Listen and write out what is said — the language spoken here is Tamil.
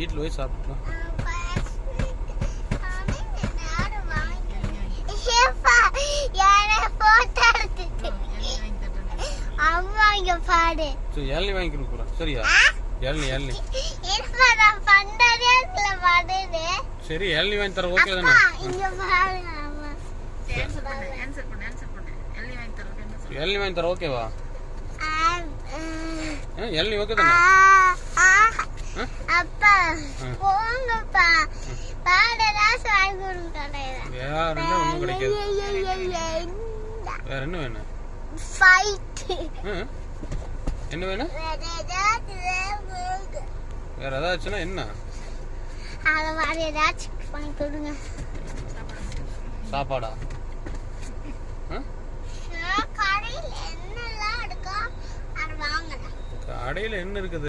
வீட்டில் போய் சாப்பிடலாம். சரி இளநீ வாங்கி கொடுக்குறேன். சரியா? இளநீ சரி இளநீ வாங்கி தர. ஓகே தானே? இளநீ வாங்கி தர. ஓகேவா? இளநீ ஓகே தானே? வேற என்ன ஒன்றும் கிடைக்காது. வேற என்ன வேணும்? என்ன வேணும்? வேற ஏதாச்சுன்னா என்ன? சாப்பாடா? கடையில் என்ன இருக்குது?